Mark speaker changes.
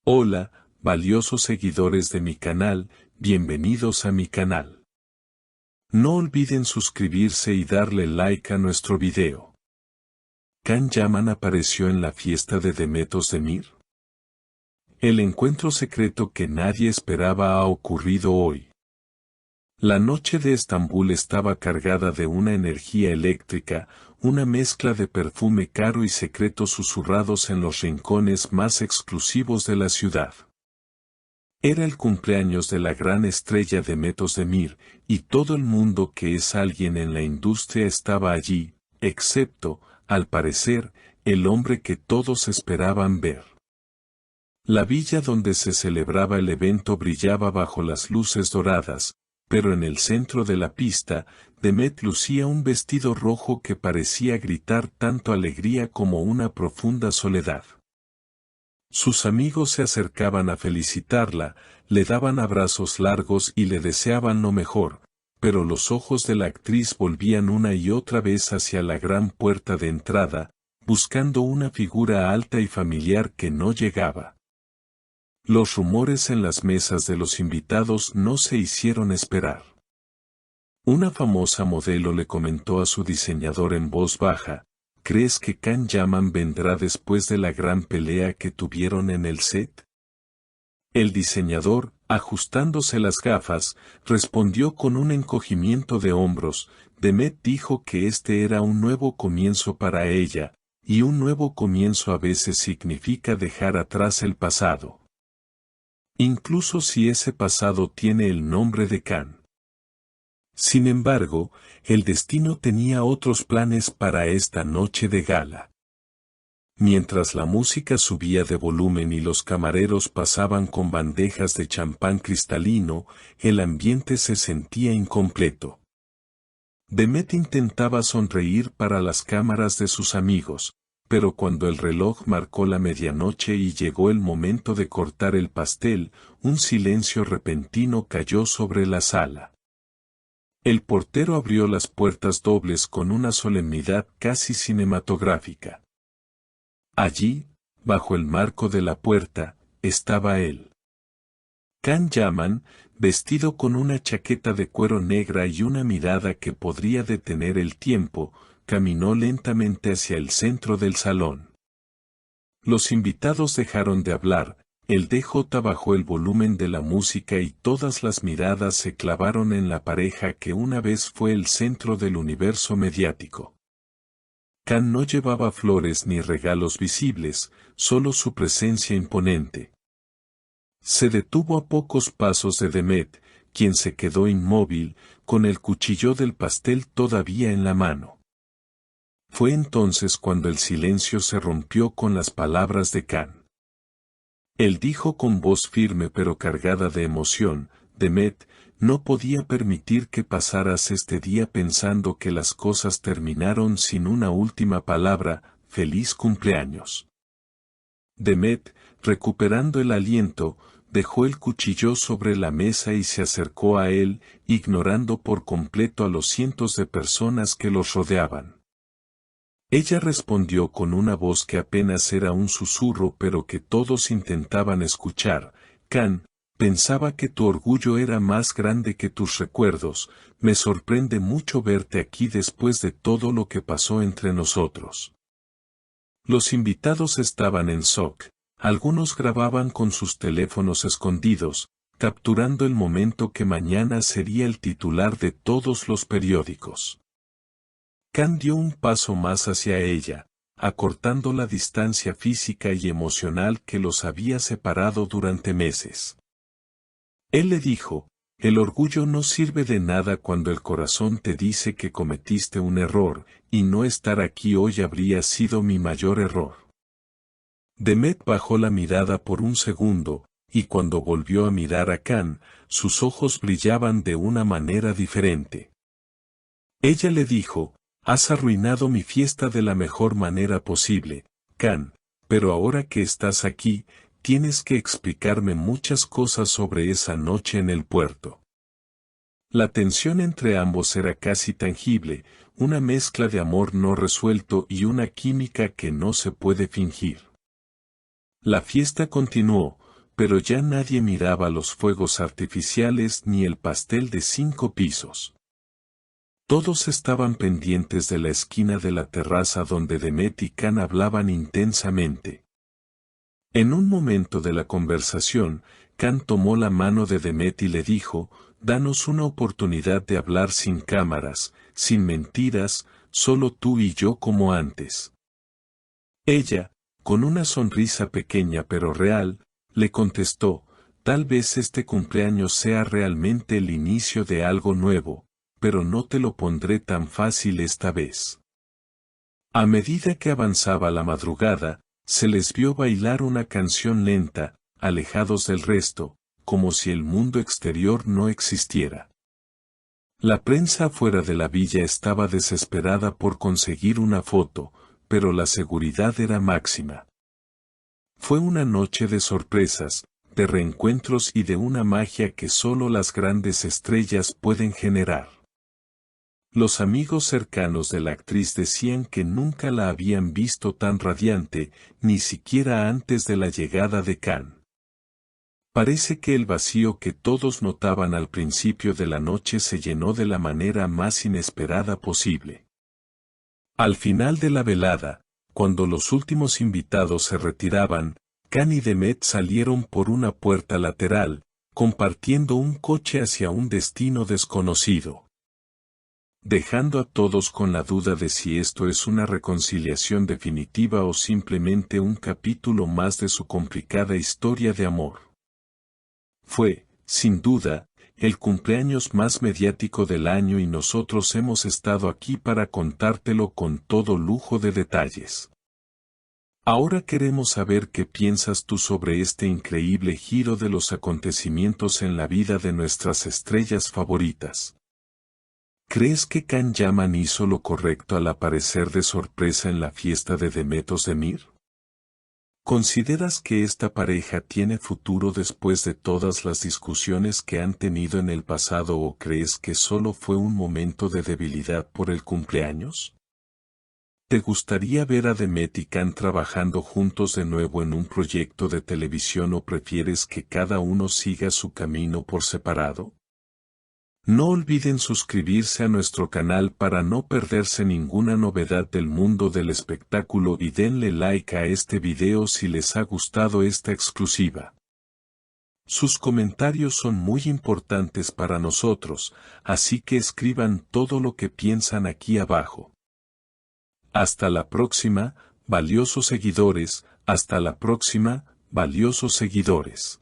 Speaker 1: Hola, valiosos seguidores de mi canal, bienvenidos a mi canal. No olviden suscribirse y darle like a nuestro video. ¿Can Yaman apareció en la fiesta de Demet Özdemir? El encuentro secreto que nadie esperaba ha ocurrido hoy. La noche de Estambul estaba cargada de una energía eléctrica, una mezcla de perfume caro y secretos susurrados en los rincones más exclusivos de la ciudad. Era el cumpleaños de la gran estrella Demet Özdemir, y todo el mundo que es alguien en la industria estaba allí, excepto, al parecer, el hombre que todos esperaban ver. La villa donde se celebraba el evento brillaba bajo las luces doradas, pero en el centro de la pista, Demet lucía un vestido rojo que parecía gritar tanto alegría como una profunda soledad. Sus amigos se acercaban a felicitarla, le daban abrazos largos y le deseaban lo mejor, pero los ojos de la actriz volvían una y otra vez hacia la gran puerta de entrada, buscando una figura alta y familiar que no llegaba. Los rumores en las mesas de los invitados no se hicieron esperar. Una famosa modelo le comentó a su diseñador en voz baja: ¿crees que Can Yaman vendrá después de la gran pelea que tuvieron en el set? El diseñador, ajustándose las gafas, respondió con un encogimiento de hombros. Demet dijo que este era un nuevo comienzo para ella, y un nuevo comienzo a veces significa dejar atrás el pasado. Incluso si ese pasado tiene el nombre de Can. Sin embargo, el destino tenía otros planes para esta noche de gala. Mientras la música subía de volumen y los camareros pasaban con bandejas de champán cristalino, el ambiente se sentía incompleto. Demet intentaba sonreír para las cámaras de sus amigos, pero cuando el reloj marcó la medianoche y llegó el momento de cortar el pastel, un silencio repentino cayó sobre la sala. El portero abrió las puertas dobles con una solemnidad casi cinematográfica. Allí, bajo el marco de la puerta, estaba él. Can Yaman, vestido con una chaqueta de cuero negra y una mirada que podría detener el tiempo, caminó lentamente hacia el centro del salón. Los invitados dejaron de hablar, el DJ bajó el volumen de la música y todas las miradas se clavaron en la pareja que una vez fue el centro del universo mediático. Can no llevaba flores ni regalos visibles, solo su presencia imponente. Se detuvo a pocos pasos de Demet, quien se quedó inmóvil, con el cuchillo del pastel todavía en la mano. Fue entonces cuando el silencio se rompió con las palabras de Can. Él dijo con voz firme pero cargada de emoción: Demet, no podía permitir que pasaras este día pensando que las cosas terminaron sin una última palabra. Feliz cumpleaños. Demet, recuperando el aliento, dejó el cuchillo sobre la mesa y se acercó a él, ignorando por completo a los cientos de personas que los rodeaban. Ella respondió con una voz que apenas era un susurro pero que todos intentaban escuchar: Can, pensaba que tu orgullo era más grande que tus recuerdos. Me sorprende mucho verte aquí después de todo lo que pasó entre nosotros. Los invitados estaban en shock, algunos grababan con sus teléfonos escondidos, capturando el momento que mañana sería el titular de todos los periódicos. Can dio un paso más hacia ella, acortando la distancia física y emocional que los había separado durante meses. Él le dijo: el orgullo no sirve de nada cuando el corazón te dice que cometiste un error, y no estar aquí hoy habría sido mi mayor error. Demet bajó la mirada por un segundo, y cuando volvió a mirar a Can, sus ojos brillaban de una manera diferente. Ella le dijo: has arruinado mi fiesta de la mejor manera posible, Can, pero ahora que estás aquí, tienes que explicarme muchas cosas sobre esa noche en el puerto. La tensión entre ambos era casi tangible, una mezcla de amor no resuelto y una química que no se puede fingir. La fiesta continuó, pero ya nadie miraba los fuegos artificiales ni el pastel de 5 pisos. Todos estaban pendientes de la esquina de la terraza donde Demet y Can hablaban intensamente. En un momento de la conversación, Can tomó la mano de Demet y le dijo: «Danos una oportunidad de hablar sin cámaras, sin mentiras, solo tú y yo como antes». Ella, con una sonrisa pequeña pero real, le contestó: «Tal vez este cumpleaños sea realmente el inicio de algo nuevo, pero no te lo pondré tan fácil esta vez». A medida que avanzaba la madrugada, se les vio bailar una canción lenta, alejados del resto, como si el mundo exterior no existiera. La prensa fuera de la villa estaba desesperada por conseguir una foto, pero la seguridad era máxima. Fue una noche de sorpresas, de reencuentros y de una magia que solo las grandes estrellas pueden generar. Los amigos cercanos de la actriz decían que nunca la habían visto tan radiante, ni siquiera antes de la llegada de Can. Parece que el vacío que todos notaban al principio de la noche se llenó de la manera más inesperada posible. Al final de la velada, cuando los últimos invitados se retiraban, Can y Demet salieron por una puerta lateral, compartiendo un coche hacia un destino desconocido, dejando a todos con la duda de si esto es una reconciliación definitiva o simplemente un capítulo más de su complicada historia de amor. Fue, sin duda, el cumpleaños más mediático del año y nosotros hemos estado aquí para contártelo con todo lujo de detalles. Ahora queremos saber qué piensas tú sobre este increíble giro de los acontecimientos en la vida de nuestras estrellas favoritas. ¿Crees que Can Yaman hizo lo correcto al aparecer de sorpresa en la fiesta de Demet Özdemir? ¿Consideras que esta pareja tiene futuro después de todas las discusiones que han tenido en el pasado o crees que solo fue un momento de debilidad por el cumpleaños? ¿Te gustaría ver a Demet y Can trabajando juntos de nuevo en un proyecto de televisión o prefieres que cada uno siga su camino por separado? No olviden suscribirse a nuestro canal para no perderse ninguna novedad del mundo del espectáculo y denle like a este video si les ha gustado esta exclusiva. Sus comentarios son muy importantes para nosotros, así que escriban todo lo que piensan aquí abajo. Hasta la próxima, valiosos seguidores, hasta la próxima, valiosos seguidores.